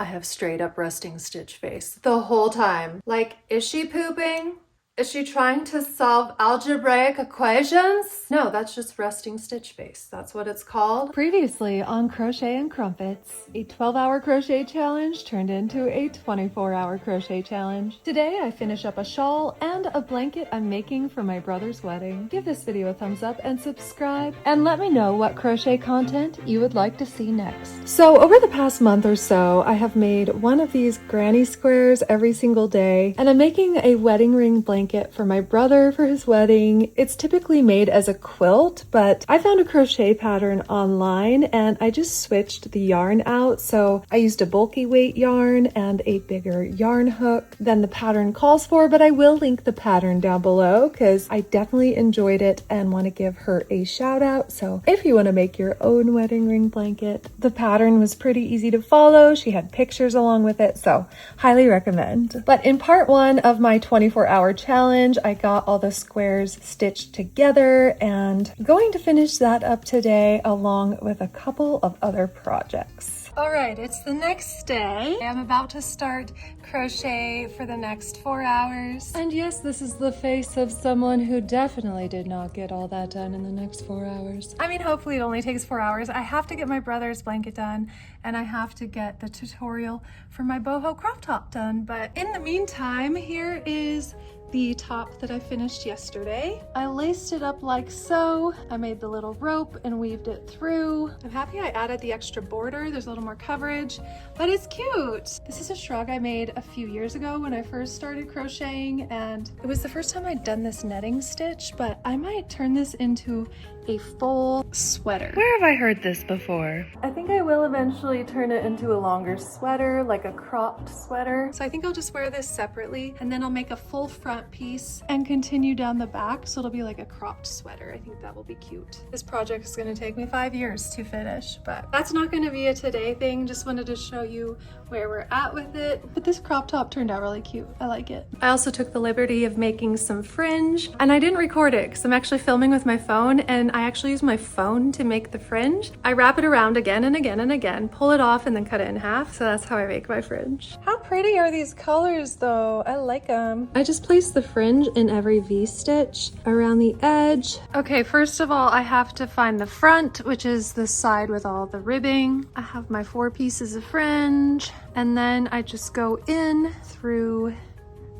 I have straight up resting stitch face the whole time. Like, is she pooping? Is she trying to solve algebraic equations? No, that's just resting stitch face. That's what it's called. Previously on Crochet and Crumpets, a 12-hour crochet challenge turned into a 24-hour crochet challenge. Today I finish up a shawl and a blanket I'm making for my brother's wedding. Give this video a thumbs up and subscribe, and let me know what crochet content you would like to see next. So over the past month or so, I have made one of these granny squares every single day, and I'm making a wedding ring blanket for my brother for his wedding. It's typically made as a quilt, but I found a crochet pattern online and I just switched the yarn out. So I used a bulky weight yarn and a bigger yarn hook than the pattern calls for, but I will link the pattern down below because I definitely enjoyed it and want to give her a shout out. So if you want to make your own wedding ring blanket, the pattern was pretty easy to follow. She had pictures along with it, so highly recommend. But in part one of my 24-hour challenge, I got all the squares stitched together and I'm going to finish that up today along with a couple of other projects. All right, it's the next day. I'm about to start crochet for the next 4 hours. And yes, this is the face of someone who definitely did not get all that done in the next 4 hours. I mean, hopefully it only takes 4 hours. I have to get my brother's blanket done and I have to get the tutorial for my boho crop top done. But in the meantime, here is the top that I finished yesterday. I laced it up like so. I made the little rope and weaved it through. I'm happy I added the extra border. There's a little more coverage, but it's cute. This is a shrug I made a few years ago when I first started crocheting, and it was the first time I'd done this netting stitch, but I might turn this into a full sweater. Where have I heard this before? I think I will eventually turn it into a longer sweater, like a cropped sweater. So I think I'll just wear this separately and then I'll make a full front piece and continue down the back. So it'll be like a cropped sweater. I think that will be cute. This project is gonna take me 5 years to finish, but that's not gonna be a today thing. Just wanted to show you where we're at with it. But this crop top turned out really cute. I like it. I also took the liberty of making some fringe, and I didn't record it because I'm actually filming with my phone, and I actually use my phone to make the fringe. I wrap it around again and again and again, pull it off, and then cut it in half. So that's how I make my fringe. How pretty are these colors though? I like them. I just placed the fringe in every V-stitch around the edge. Okay, first of all, I have to find the front, which is the side with all the ribbing. I have my 4 pieces of fringe, and then I just go in through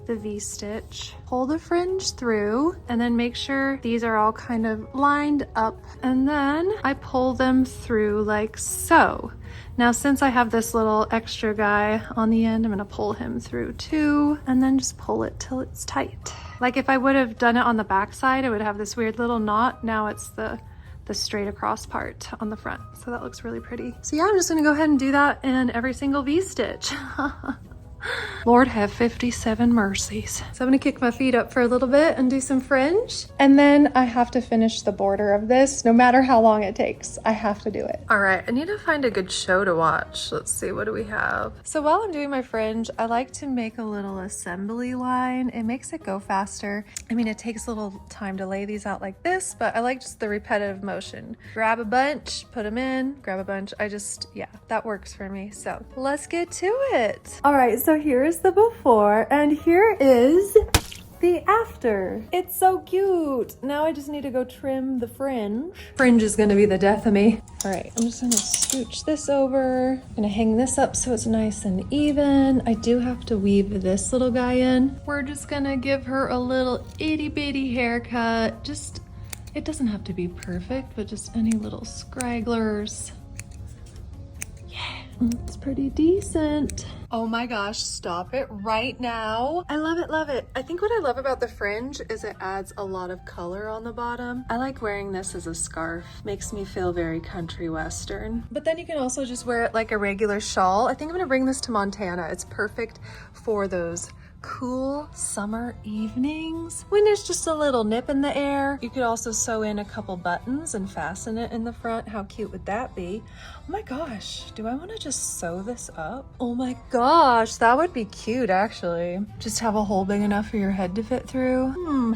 the V-stitch, pull the fringe through, and then make sure these are all kind of lined up, and then I pull them through like so. Now, since I have this little extra guy on the end, I'm gonna pull him through too, and then just pull it till it's tight. Like if I would have done it on the back side, it would have this weird little knot. Now it's the straight across part on the front. So that looks really pretty. So yeah, I'm just gonna go ahead and do that in every single V-stitch. Lord have 57 mercies. So I'm gonna kick my feet up for a little bit and do some fringe. And then I have to finish the border of this, no matter how long it takes. I have to do it. All right, I need to find a good show to watch. Let's see, what do we have? So while I'm doing my fringe, I like to make a little assembly line. It makes it go faster. I mean, it takes a little time to lay these out like this, but I like just the repetitive motion. Grab a bunch, put them in, grab a bunch. Yeah, that works for me. So let's get to it. All right, so here's the before and here is the after. It's so cute. Now I just need to go trim the fringe. Fringe is gonna be the death of me. All right, I'm just gonna scooch this over. I'm gonna hang this up so it's nice and even. I do have to weave this little guy in. We're just gonna give her a little itty bitty haircut. Just, it doesn't have to be perfect, but just any little scragglers. Yeah, it's pretty decent. Oh my gosh, stop it right now. I love it, love it. I think what I love about the fringe is it adds a lot of color on the bottom. I like wearing this as a scarf. Makes me feel very country western. But then you can also just wear it like a regular shawl. I think I'm gonna bring this to Montana. It's perfect for those cool summer evenings when there's just a little nip in the air. You could also sew in a couple buttons and fasten it in the front. How cute would that be? Oh my gosh, do I want to just sew this up? Oh my gosh, that would be cute actually. Just have a hole big enough for your head to fit through.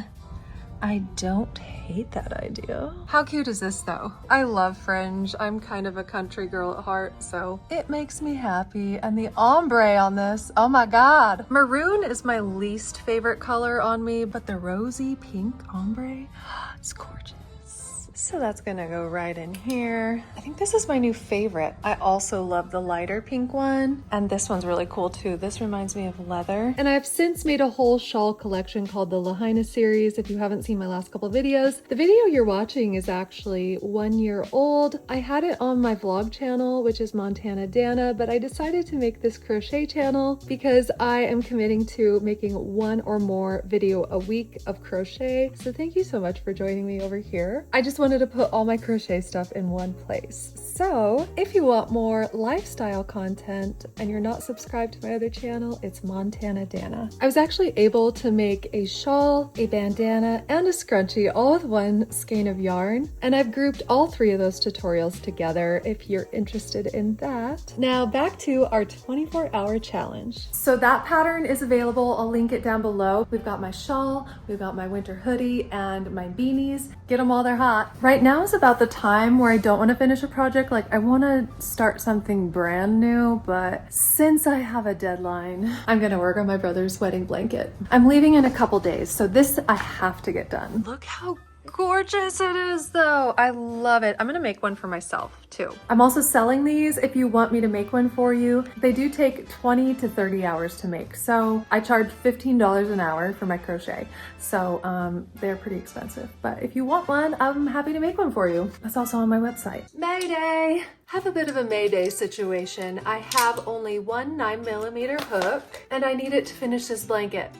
I don't hate that idea. How cute is this though? I love Fringe. I'm kind of a country girl at heart, so it makes me happy. And the ombre on this, oh my God. Maroon is my least favorite color on me, but the rosy pink ombre, it's gorgeous. So that's gonna go right in here. I think this is my new favorite. I also love the lighter pink one. And this one's really cool too. This reminds me of leather. And I've since made a whole shawl collection called the Lahaina series. If you haven't seen my last couple videos, the video you're watching is actually 1 year old. I had it on my vlog channel, which is Montana Dana, but I decided to make this crochet channel because I am committing to making 1 or more video a week of crochet. So thank you so much for joining me over here. I just wanted to put all my crochet stuff in one place. So if you want more lifestyle content and you're not subscribed to my other channel, it's Montana Dana. I was actually able to make a shawl, a bandana, and a scrunchie all with one skein of yarn. And I've grouped all 3 of those tutorials together if you're interested in that. Now back to our 24-hour challenge. So that pattern is available. I'll link it down below. We've got my shawl, we've got my winter hoodie, and my beanies. Get them while they're hot. Right now is about the time where I don't want to finish a project. Like I want to start something brand new, but since I have a deadline, I'm going to work on my brother's wedding blanket. I'm leaving in a couple days, so this I have to get done. Look how gorgeous it is though. I love it. I'm gonna make one for myself too. I'm also selling these if you want me to make one for you. They do take 20 to 30 hours to make. So I charge $15 an hour for my crochet. So they're pretty expensive, but if you want one, I'm happy to make one for you. That's also on my website. Mayday! Have a bit of a Mayday situation. I have only one 9mm hook and I need it to finish this blanket.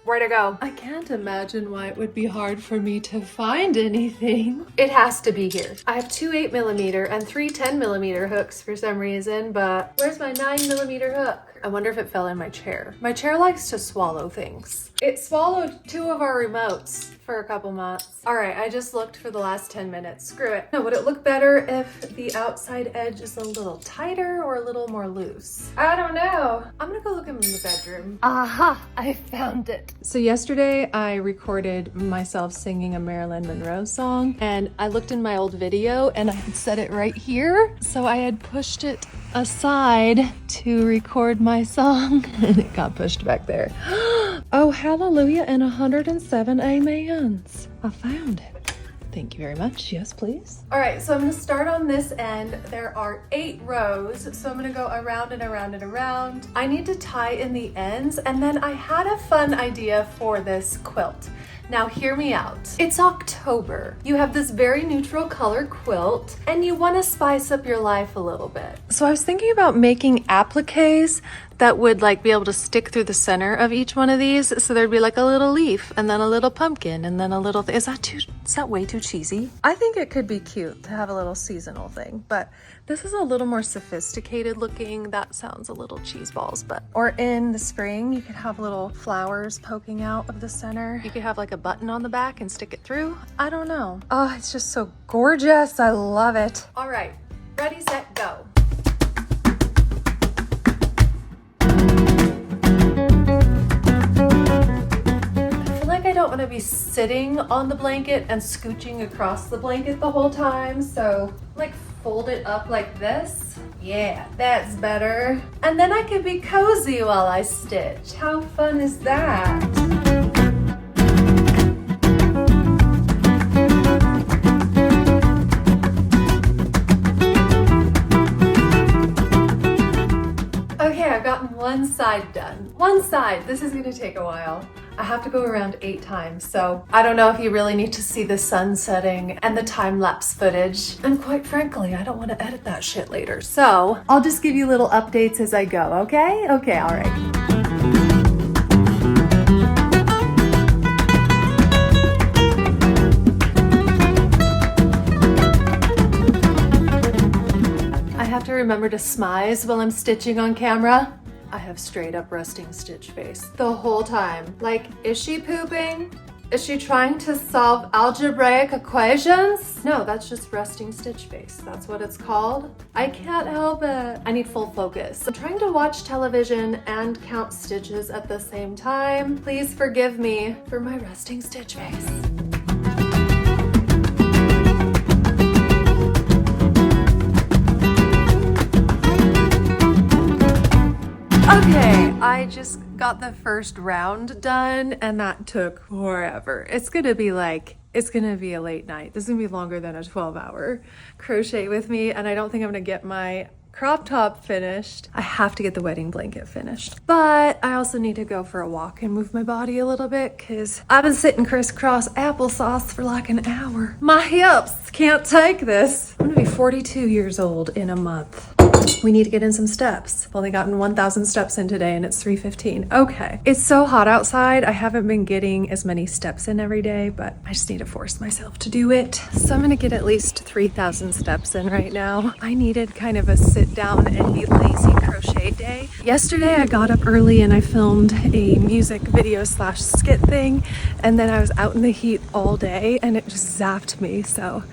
Where to go? I can't imagine why it would be hard for me to find anything. It has to be here. I have 2 8mm and 3 10mm hooks for some reason, but where's my 9mm hook? I wonder if it fell in my chair. My chair likes to swallow things. It swallowed 2 of our remotes for a couple months. All right, I just looked for the last 10 minutes. Screw it. Now, would it look better if the outside edge is a little tighter or a little more loose? I don't know. I'm gonna go look in the bedroom. Aha, I found it. So yesterday I recorded myself singing a Marilyn Monroe song and I looked in my old video and I had set it right here. So I had pushed it aside to record my song and it got pushed back there. Oh, hallelujah and 107 amens. I found it. Thank you very much. Yes, please. All right, so I'm gonna start on this end. There are 8 rows, so I'm gonna go around and around and around. I need to tie in the ends, and then I had a fun idea for this quilt. Now hear me out. It's October. You have this very neutral color quilt and you want to spice up your life a little bit. So I was thinking about making appliques that would like be able to stick through the center of each one of these. So there'd be like a little leaf and then a little pumpkin and then a little, is that way too cheesy? I think it could be cute to have a little seasonal thing, but this is a little more sophisticated looking. That sounds a little cheese balls, but, or in the spring, you could have little flowers poking out of the center. You could have like a button on the back and stick it through. I don't know. Oh, it's just so gorgeous. I love it. All right, ready, set, go. I don't want to be sitting on the blanket and scooching across the blanket the whole time, so like fold it up like this. Yeah, that's better. And then I can be cozy while I stitch. How fun is that? Okay, I've gotten one side done. One side. This is gonna take a while. I have to go around 8 times, so I don't know if you really need to see the sun setting and the time-lapse footage. And quite frankly, I don't want to edit that shit later. So I'll just give you little updates as I go, okay? Okay, all right. I have to remember to smize while I'm stitching on camera. I have straight up resting stitch face the whole time. Like, is she pooping? Is she trying to solve algebraic equations? No, that's just resting stitch face. That's what it's called. I can't help it. I need full focus. I'm trying to watch television and count stitches at the same time. Please forgive me for my resting stitch face. Okay, I just got the first round done and that took forever. It's gonna be a late night. This is gonna be longer than a 12-hour crochet with me, and I don't think I'm gonna get my crop top finished. I have to get the wedding blanket finished. But I also need to go for a walk and move my body a little bit because I've been sitting crisscross applesauce for like an hour. My hips can't take this. I'm gonna be 42 years old in a month. We need to get in some steps. I've only gotten 1,000 steps in today and it's 3:15. Okay. It's so hot outside. I haven't been getting as many steps in every day, but I just need to force myself to do it. So I'm gonna get at least 3,000 steps in right now. I needed kind of a sit down and be lazy crochet day. Yesterday I got up early and I filmed a music video / skit thing, and then I was out in the heat all day and it just zapped me. So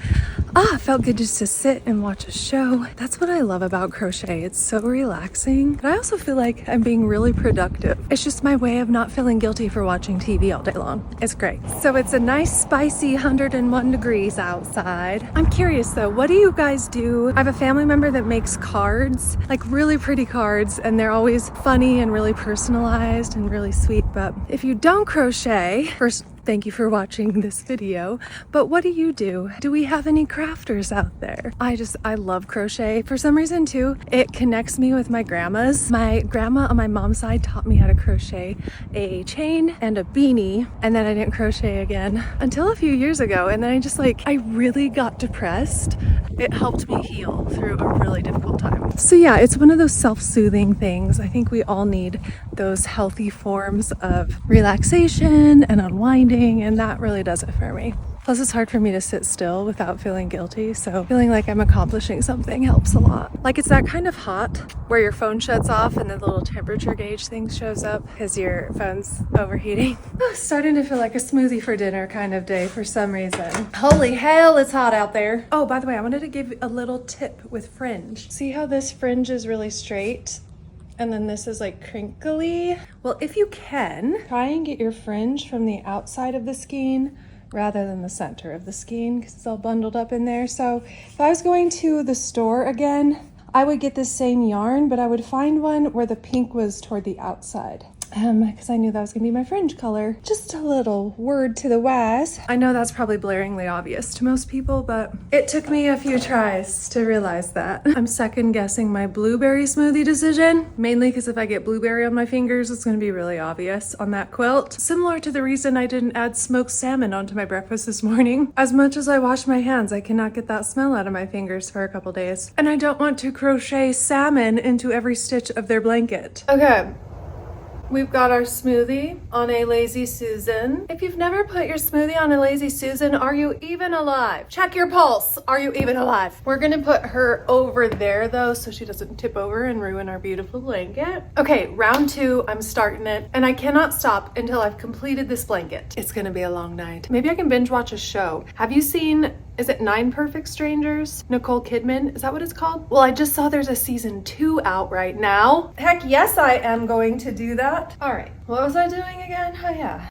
it felt good just to sit and watch a show. That's what I love about crochet. It's so relaxing. But I also feel like I'm being really productive. It's just my way of not feeling guilty for watching TV all day long. It's great. So it's a nice spicy 101 degrees outside. I'm curious though, what do you guys do? I have a family member that makes cards, like really pretty cards, and they're always funny and really personalized and really sweet. But if you don't crochet, first, thank you for watching this video, but what do you do? Do we have any crafters out there? I love crochet. For some reason too, it connects me with my grandmas. My grandma on my mom's side taught me how to crochet a chain and a beanie, and then I didn't crochet again until a few years ago, and then I really got depressed. It helped me heal through a really difficult time. So yeah, it's one of those self-soothing things. I think we all need those healthy forms of relaxation and unwinding, and that really does it for me. Plus, it's hard for me to sit still without feeling guilty, so feeling like I'm accomplishing something helps a lot. Like, it's that kind of hot where your phone shuts off and the little temperature gauge thing shows up because your phone's overheating. Starting to feel like a smoothie for dinner kind of day for some reason. Holy hell, it's hot out there. Oh, by the way, I wanted to give a little tip with fringe. See how this fringe is really straight? And then this is like crinkly? Well, if you can, try and get your fringe from the outside of the skein rather than the center of the skein because it's all bundled up in there. So if I was going to the store again, I would get the same yarn, but I would find one where the pink was toward the outside. Because I knew that was gonna be my fringe color. Just a little word to the wise. I know that's probably blaringly obvious to most people, but it took me a few tries to realize that. I'm second guessing my blueberry smoothie decision, mainly because if I get blueberry on my fingers, it's gonna be really obvious on that quilt. Similar to the reason I didn't add smoked salmon onto my breakfast this morning. As much as I wash my hands, I cannot get that smell out of my fingers for a couple days. And I don't want to crochet salmon into every stitch of their blanket. Okay. We've got our smoothie on a Lazy Susan. If you've never put your smoothie on a Lazy Susan, are you even alive? Check your pulse. Are you even alive? We're gonna put her over there though, so she doesn't tip over and ruin our beautiful blanket. Okay, round 2, I'm starting it, and I cannot stop until I've completed this blanket. It's gonna be a long night. Maybe I can binge watch a show. Have you seen, is it 9 Perfect Strangers? Nicole Kidman, is that what it's called? Well, I just saw there's a season 2 out right now. Heck yes, I am going to do that. All right, what was I doing again? Oh yeah.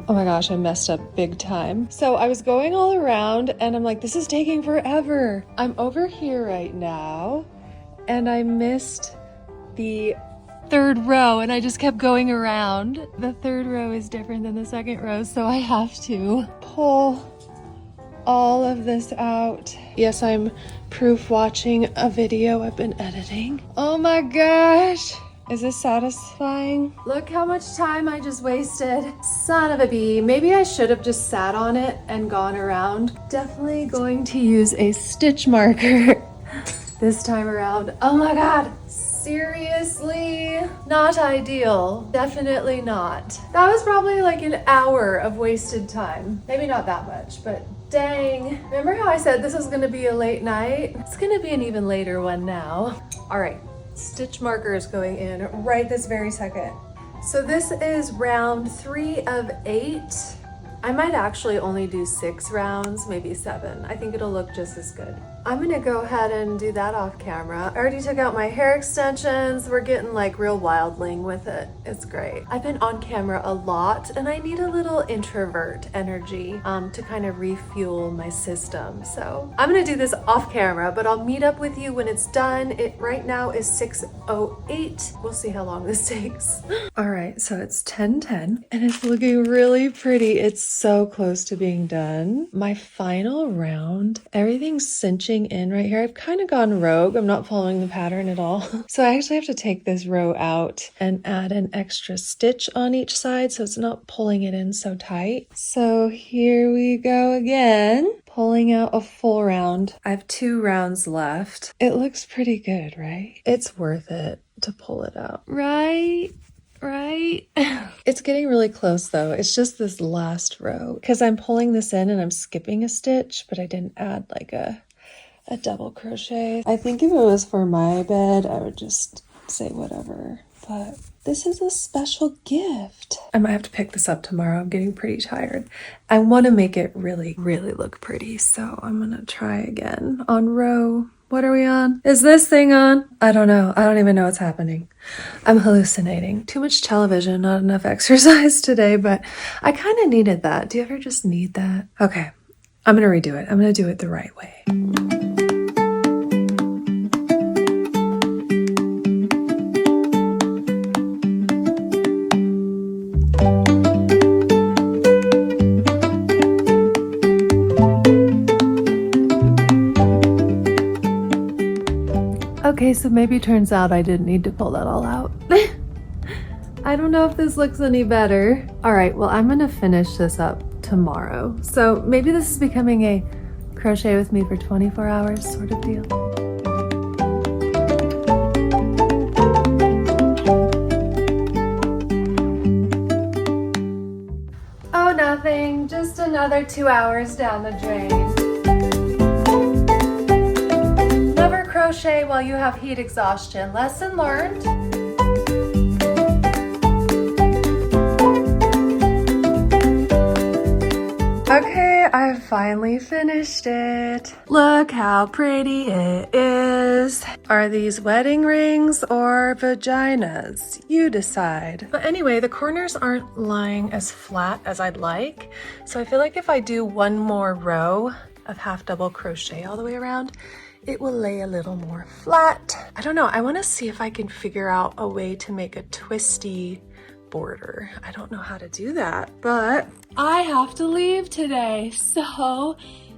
Oh my gosh, I messed up big time. So I was going all around and I'm like, this is taking forever. I'm over here right now and I missed the 3rd row and I just kept going around. The 3rd row is different than the 2nd row, so I have to pull all of this out. Yes, I'm proof watching a video I've been editing. Oh my gosh. Is this satisfying? Look how much time I just wasted. Son of a bee. Maybe I should have just sat on it and gone around. Definitely going to use a stitch marker this time around. Oh my God. Seriously? Not ideal. Definitely not. That was probably like an hour of wasted time. Maybe not that much, but dang. Remember how I said this was gonna be a late night? It's gonna be an even later one now. All right, stitch marker is going in right this very second. So this is round 3 of 8. I might actually only do 6 rounds, maybe 7. I think it'll look just as good. I'm gonna go ahead and do that off camera. I already took out my hair extensions. We're getting like real wildling with it. It's great. I've been on camera a lot and I need a little introvert energy to kind of refuel my system. So I'm gonna do this off camera, but I'll meet up with you when it's done. It right now is 6:08. We'll see how long this takes. All right, so it's 10:10 and it's looking really pretty. It's so close to being done. My final round, everything's cinching in right here. I've kind of gone rogue. I'm not following the pattern at all. So I actually have to take this row out and add an extra stitch on each side so it's not pulling it in so tight. So here we go again, pulling out a full round. I have 2 rounds left. It looks pretty good, right? It's worth it to pull it out, right? It's getting really close though. It's just this last row because I'm pulling this in and I'm skipping a stitch, but I didn't add like a double crochet. I think if it was for my bed, I would just say whatever, but this is a special gift. I might have to pick this up tomorrow. I'm getting pretty tired. I want to make it really look pretty, so I'm gonna try again on row. What are we on? Is this thing on? I don't know. I don't even know what's happening. I'm hallucinating. Too much television, not enough exercise today, but I kind of needed that. Do you ever just need that? Okay, I'm gonna redo it. I'm gonna do it the right way. Okay, so maybe turns out I didn't need to pull that all out. I don't know if this looks any better. All right, well, I'm gonna finish this up tomorrow. So maybe this is becoming a crochet with me for 24 hours sort of deal. Oh, nothing, just another 2 hours down the drain. Crochet while you have heat exhaustion. Lesson learned. Okay, I finally finished it. Look how pretty it is. Are these wedding rings or vaginas? You decide. But anyway, the corners aren't lying as flat as I'd like. So I feel like if I do one more row of half double crochet all the way around, it will lay a little more flat. I don't know, I wanna see if I can figure out a way to make a twisty border. I don't know how to do that, but I have to leave today, so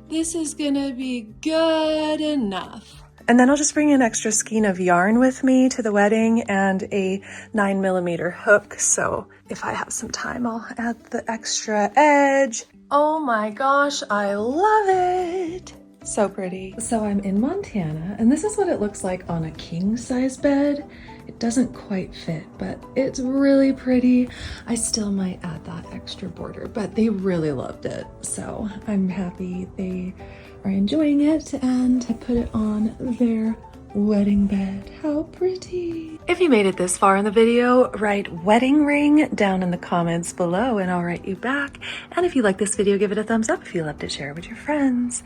this is gonna be good enough. And then I'll just bring an extra skein of yarn with me to the wedding and a 9mm hook, so if I have some time, I'll add the extra edge. Oh my gosh, I love it. So pretty. So I'm in Montana and this is what it looks like on a king size bed. It doesn't quite fit, but it's really pretty. I still might add that extra border, but they really loved it. So I'm happy they are enjoying it and I put it on their wedding bed. How pretty. If you made it this far in the video, write wedding ring down in the comments below and I'll write you back. And if you like this video, give it a thumbs up. If you loved it, share it with your friends.